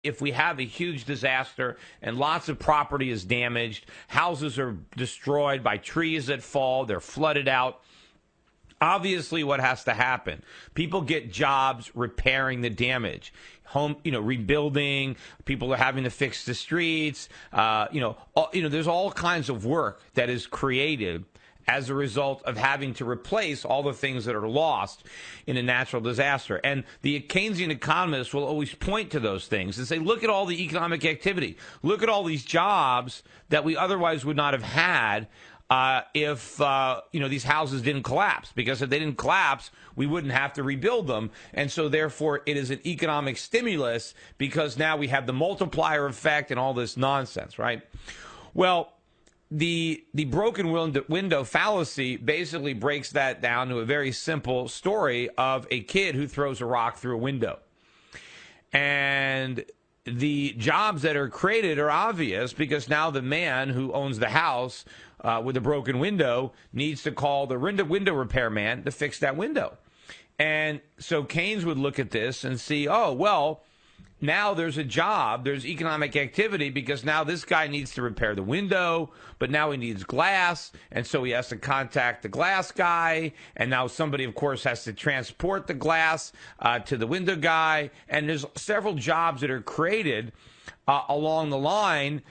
if we have a huge disaster and lots of property is damaged, houses are destroyed by trees that fall, they're flooded out. Obviously, what has to happen? People get jobs repairing the damage, rebuilding. People are having to fix the streets. There's all kinds of work that is created as a result of having to replace all the things that are lost in a natural disaster. And the Keynesian economists will always point to those things and say, look at all the economic activity. Look at all these jobs that we otherwise would not have had if these houses didn't collapse. Because if they didn't collapse, we wouldn't have to rebuild them. And so, therefore, it is an economic stimulus because now we have the multiplier effect and all this nonsense, right? Well, the broken window fallacy basically breaks that down to a very simple story of a kid who throws a rock through a window. And the jobs that are created are obvious because now the man who owns the house with a broken window needs to call the window repairman to fix that window. And so Keynes would look at this and see, oh, well, now there's a job, there's economic activity because now this guy needs to repair the window, but now he needs glass, and so he has to contact the glass guy, and now somebody, of course, has to transport the glass to the window guy, and there's several jobs that are created along the line,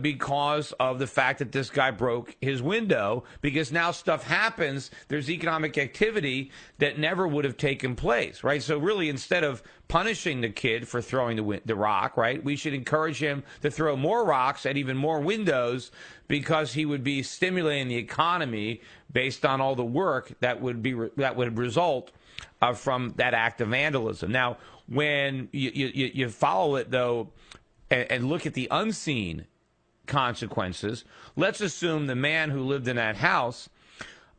because of the fact that this guy broke his window, because now stuff happens, there's economic activity that never would have taken place, right? So really, instead of punishing the kid for throwing the rock, right, we should encourage him to throw more rocks at even more windows because he would be stimulating the economy based on all the work that would result from that act of vandalism. Now, when you follow it, though, and look at the unseen consequences, let's assume the man who lived in that house,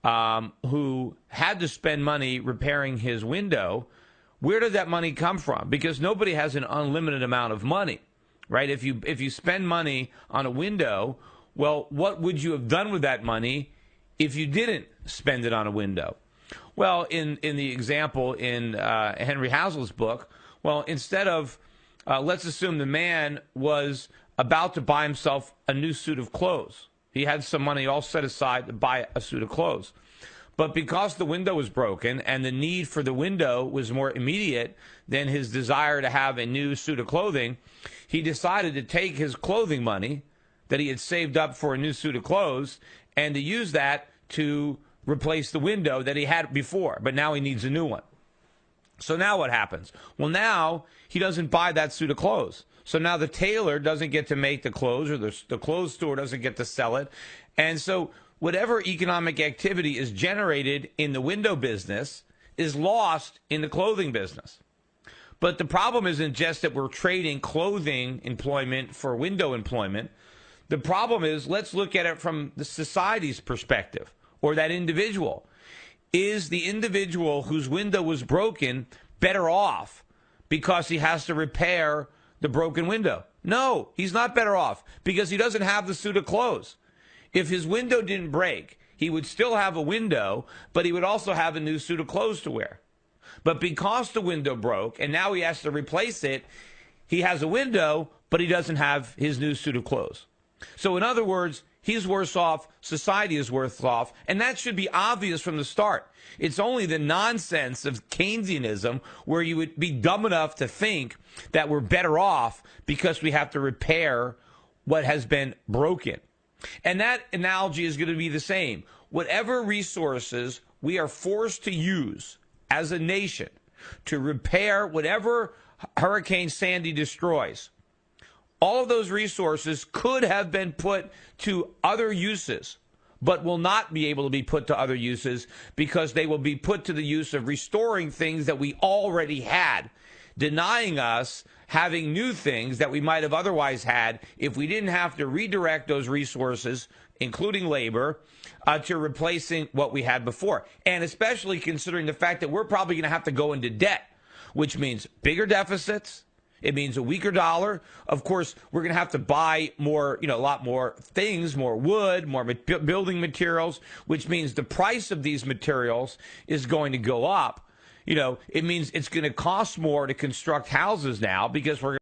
who had to spend money repairing his window, where did that money come from? Because nobody has an unlimited amount of money, right? If you spend money on a window, well, what would you have done with that money if you didn't spend it on a window? Well, in the example in Henry Hazlitt's book, well, instead of, let's assume the man was about to buy himself a new suit of clothes. He had some money all set aside to buy a suit of clothes. But because the window was broken and the need for the window was more immediate than his desire to have a new suit of clothing, he decided to take his clothing money that he had saved up for a new suit of clothes and to use that to replace the window that he had before. But now he needs a new one. So now what happens? Well, now he doesn't buy that suit of clothes. So now the tailor doesn't get to make the clothes, or the clothes store doesn't get to sell it. And so whatever economic activity is generated in the window business is lost in the clothing business. But the problem isn't just that we're trading clothing employment for window employment. The problem is, let's look at it from the society's perspective, or that individual. Is the individual whose window was broken better off because he has to repair the broken window? No, he's not better off because he doesn't have the suit of clothes. If his window didn't break, he would still have a window, but he would also have a new suit of clothes to wear. But because the window broke and now he has to replace it, he has a window, but he doesn't have his new suit of clothes. So in other words, he's worse off, society is worse off, and that should be obvious from the start. It's only the nonsense of Keynesianism where you would be dumb enough to think that we're better off because we have to repair what has been broken. And that analogy is going to be the same. Whatever resources we are forced to use as a nation to repair whatever Hurricane Sandy destroys, all of those resources could have been put to other uses, but will not be able to be put to other uses because they will be put to the use of restoring things that we already had, denying us having new things that we might have otherwise had if we didn't have to redirect those resources, including labor, to replacing what we had before. And especially considering the fact that we're probably going to have to go into debt, which means bigger deficits. It means a weaker dollar. Of course, we're going to have to buy more, a lot more things, more wood, more building materials, which means the price of these materials is going to go up. It means it's going to cost more to construct houses now because we're